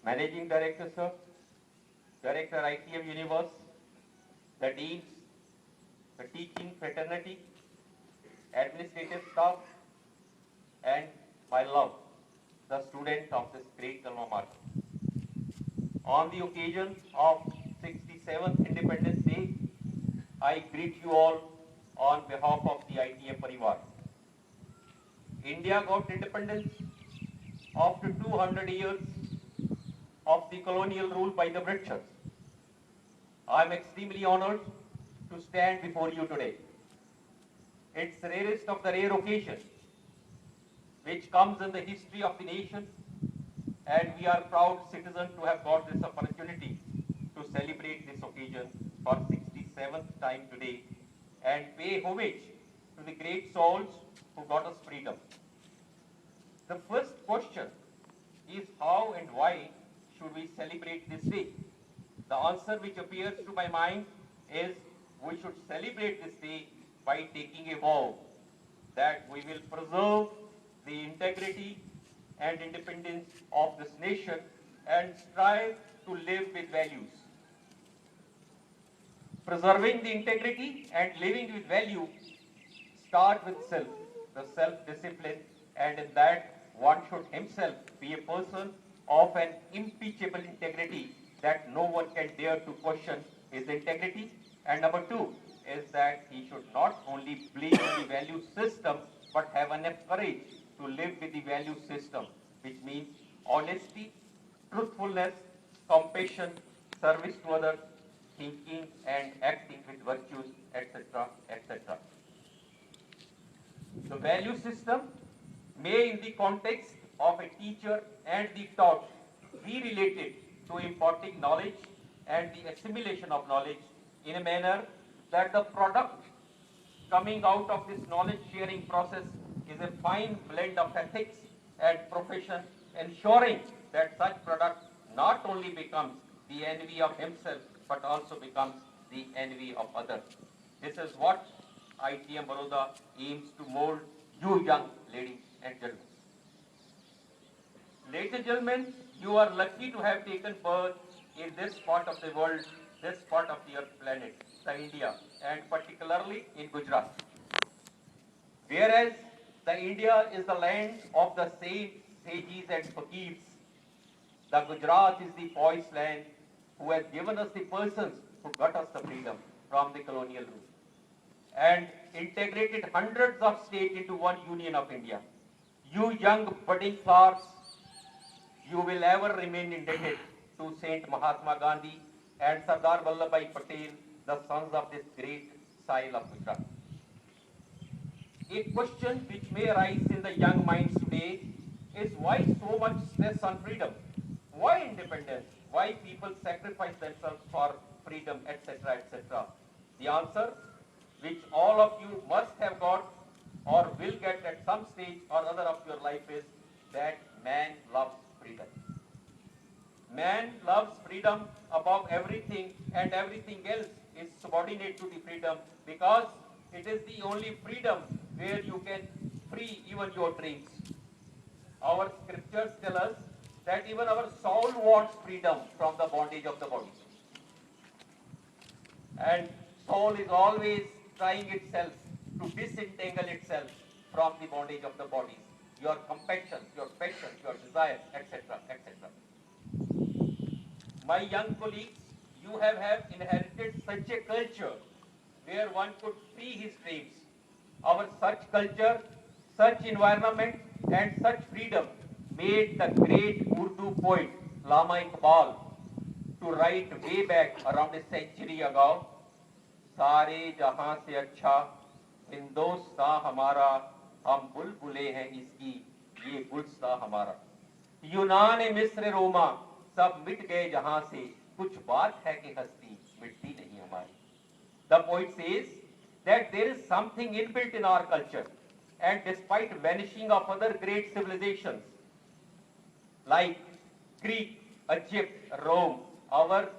Managing Director, sir, Director ITM Universe, the Deans, the teaching fraternity, administrative staff, and my love, the students of this great alma mater. On the occasion of 67th Independence Day, I greet you all on behalf of the ITM Parivar. India got independence after 200 years of the colonial rule by the Britishers. I am extremely honored to stand before you today. It's the rarest of the rare occasions which comes in the history of the nation, and we are proud citizens to have got this opportunity to celebrate this occasion for 67th time today and pay homage to the great souls who got us freedom. The first question is how and why should we celebrate this day? The answer which appears to my mind is we should celebrate this day by taking a vow that we will preserve the integrity and independence of this nation and strive to live with values. Preserving the integrity and living with value start with self, the self-discipline, and in that one should himself be a person of an impeachable integrity that no one can dare to question his integrity. And number two is that he should not only believe in the value system but have enough courage to live with the value system, which means honesty, truthfulness, compassion, service to others, thinking and acting with virtues, etc., etc. The value system may, in the context of a teacher and the taught, be related to imparting knowledge and the assimilation of knowledge in a manner that the product coming out of this knowledge sharing process is a fine blend of ethics and profession, ensuring that such product not only becomes the envy of himself but also becomes the envy of others. This is what ITM Baroda aims to mold you young ladies and gentlemen. Ladies and gentlemen, you are lucky to have taken birth in this part of the world, this part of the earth planet, the India, and particularly in Gujarat. Whereas the India is the land of the saints, sages and fakirs, the Gujarat is the poised land who has given us the persons who got us the freedom from the colonial rule and integrated hundreds of states into one union of India. You young budding flowers, you will ever remain indebted to Saint Mahatma Gandhi and Sardar Vallabhbhai Patel, the sons of this great soil of Gujarat. A question which may arise in the young minds today is why so much stress on freedom? Why independence? Why people sacrifice themselves for freedom, etc., etc.? The answer, which all of you must have got or will get at some stage or other of your life, is that man loves freedom. Man loves freedom above everything, and everything else is subordinate to the freedom, because it is the only freedom where you can free even your dreams. Our scriptures tell us that even our soul wants freedom from the bondage of the body. And soul is always trying itself to disentangle itself from the bondage of the body. Your compassion, your passion, your desire, etc., etc. My young colleagues, you have inherited such a culture where one could free his dreams. Our such culture, such environment and such freedom made the great Urdu poet Allama Iqbal to write way back around a century ago, सारे जहां से अच्छा हिंदुस्तान हमारा, हम बुलबुले हैं इसकी, ये गुलस्तान हमारा. यूनान मिस्र रोमा सब मिट गए जहां से, कुछ बात है कि हस्ती मिटती नहीं हमारी. The poet says that there is something inbuilt in our culture, and despite vanishing of other great civilizations like Greek, Egypt, Rome, our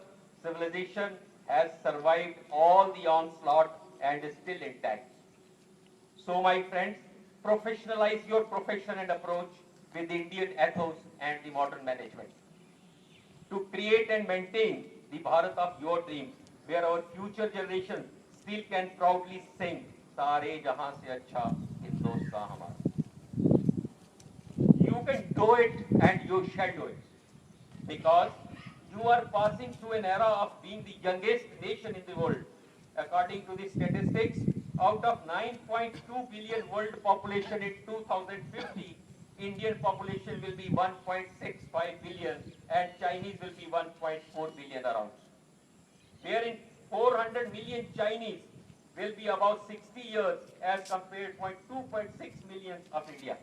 civilization has survived all the onslaught and is still intact. So my friends, professionalize your profession and approach with the Indian ethos and the modern management. to create and maintain the Bharat of your dreams, where our future generations still can proudly sing, Sare Jahan se Acha Hindustan Hamara. You can do it and you shall do it, because you are passing through an era of being the youngest nation in the world. According to the statistics, out of 9.2 billion world population in 2050, Indian population will be 1.65 billion and Chinese will be 1.4 billion around. Wherein 400 million Chinese will be about 60 years as compared to 2.6 million of India.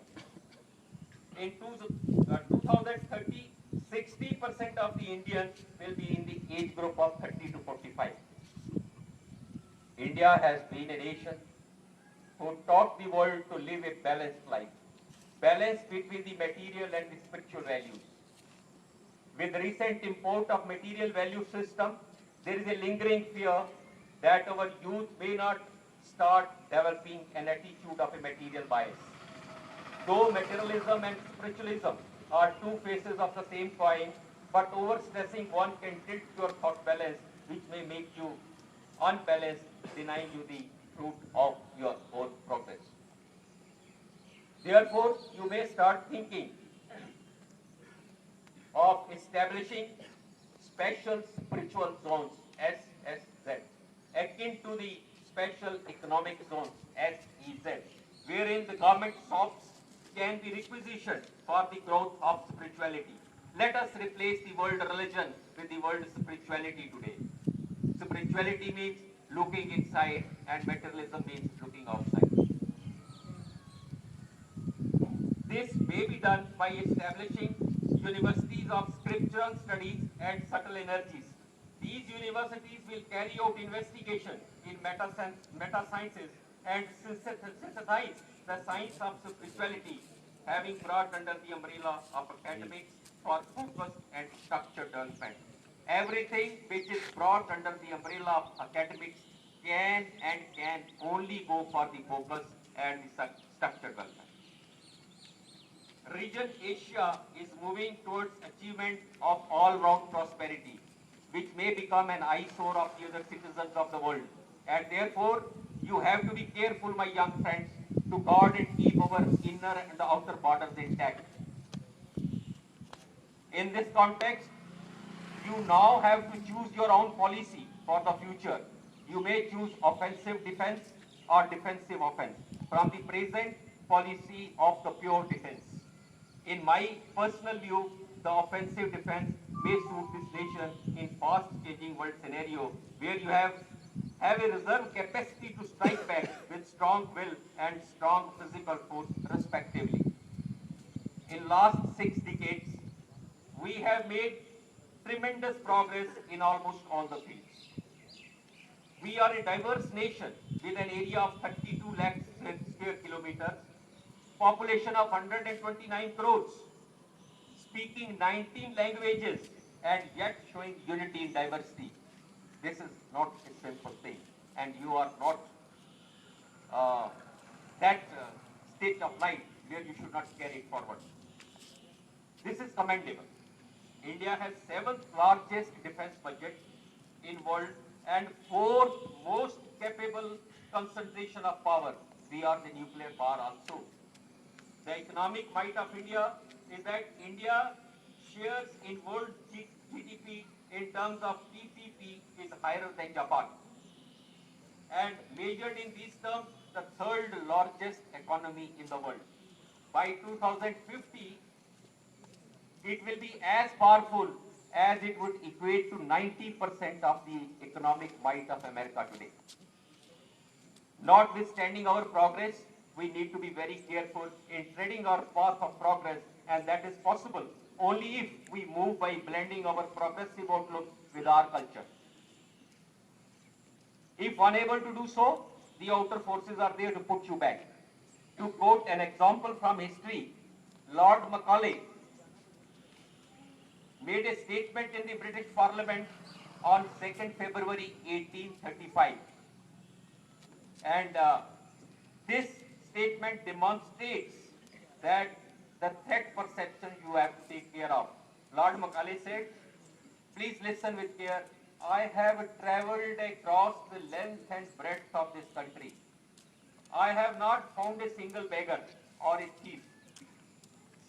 In 2030, 60% of the Indians will be in the age group of 30 to 45. India has been a nation who taught the world to live a balanced life, balance between the material and the spiritual values. With the recent import of material value system, there is a lingering fear that our youth may not start developing an attitude of a material bias. Though materialism and spiritualism are two faces of the same coin, but overstressing one can tilt your thought balance, which may make you unbalanced, denying you the fruit of your own progress. Therefore, you may start thinking of establishing special spiritual zones, SSZ, akin to the special economic zones, SEZ, wherein the government shops can be requisitioned for the growth of spirituality. Let us replace the word religion with the word spirituality today. Spirituality means looking inside and materialism means looking outside. This may be done by establishing universities of scriptural studies and subtle energies. These universities will carry out investigation in meta-sciences and synthesize the science of spirituality, having brought under the umbrella of academics for focused and structured development. Everything which is brought under the umbrella of academics can only go for the focus and the structured development. Region Asia is moving towards achievement of all-round prosperity, which may become an eyesore of the other citizens of the world. And therefore, you have to be careful, my young friends, to guard and keep our inner and the outer borders intact. In this context, you now have to choose your own policy for the future. You may choose offensive defense or defensive offense from the present policy of the pure defense. In my personal view, the offensive defense may suit this nation in fast-changing world scenario where you have a reserve capacity to strike back with strong will and strong physical force respectively. In last 6 decades, we have made tremendous progress in almost all the fields. We are a diverse nation with an area of 32 lakh square kilometers, population of 129 crores, speaking 19 languages, and yet showing unity in diversity. This is not a simple thing, and you are not that state of life where you should not carry it forward. This is commendable. India has 7th largest defense budget in world and 4th most capable concentration of power. We are the nuclear power also. The economic might of India is that India shares in world GDP in terms of PPP is higher than Japan. And measured in these terms, the 3rd largest economy in the world. By 2050, it will be as powerful as it would equate to 90% of the economic might of America today. Notwithstanding our progress, we need to be very careful in treading our path of progress, and that is possible only if we move by blending our progressive outlook with our culture. If unable to do so, the outer forces are there to put you back. To quote an example from history, Lord Macaulay made a statement in the British Parliament on 2nd February 1835. And this statement demonstrates that the threat perception you have to take care of. Lord Macaulay said, Please listen with care. I have traveled across the length and breadth of this country. I have not found a single beggar or a thief.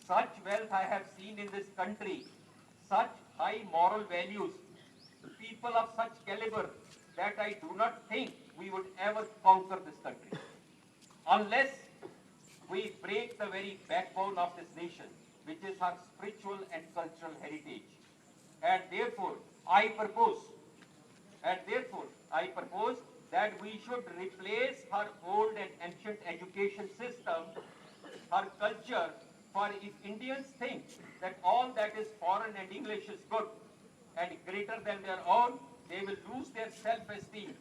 Such wealth I have seen in this country, such high moral values, people of such caliber that I do not think we would ever conquer this country unless we break the very backbone of this nation, which is her spiritual and cultural heritage. And therefore, I propose that we should replace her old and ancient education system, her culture, for if Indians think that all that is foreign and English is good and greater than their own, they will lose their self-esteem,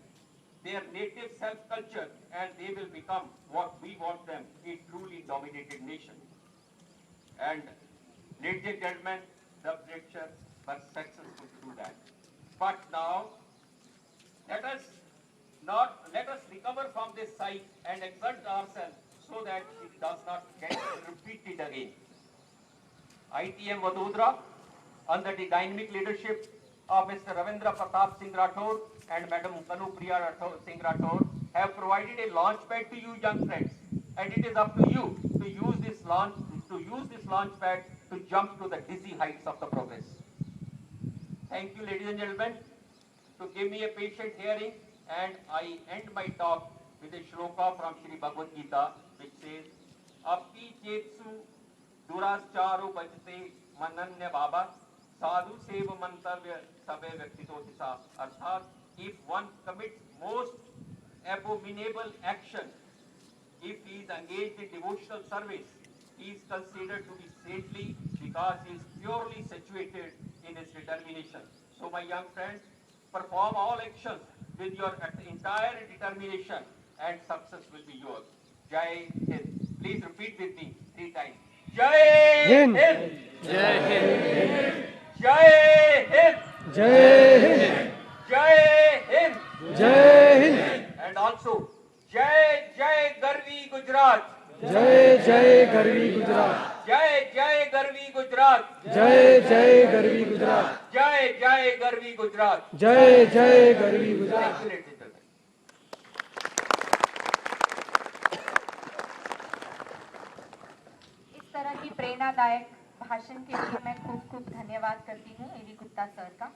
their native self-culture, and they will become what we want them, a truly dominated nation. And ladies and gentlemen, the lecture was successful to do that. But now, let us recover from this sight and exert ourselves so that it does not get repeated again. ITM Vadodara, under the dynamic leadership of Mr. Ravindra Pratap Singh Rathore and Madam Kanupriya Singh Rathore, have provided a launchpad to you young friends, and it is up to you to use this launchpad to jump to the dizzy heights of the progress. Thank you, ladies and gentlemen, to give me a patient hearing, and I end my talk with a shloka from Shri Bhagavad Gita, which says, Api jetsu durascharu bajte mananya baba sadhu seva mantavya sabe vyaktitotisa. Arthat, if one commits most abominable action, if he is engaged in devotional service, he is considered to be saintly because he is purely situated in his determination. So my young friends, perform all actions with your entire determination and success will be yours. Jai Hind. Please repeat with me 3 times. Jai Hind. Jai Hind. Jai Hind. Jai Hind. Jai Hind. Jai Hind. And also Jai Jai Garvi Gujarat. Jai Jai Garvi Gujarat. Jai Jai Garvi Gujarat. Jai Jai Garvi Gujarat. Jai Jai Garvi Gujarat. Jai Jai Garvi Gujarat. Thank you, ladies and gentlemen. इस तरह की प्रेरणादायक भाषण के लिए मैं खूब खूब धन्यवाद करती हूँ एवी गुप्ता सर का।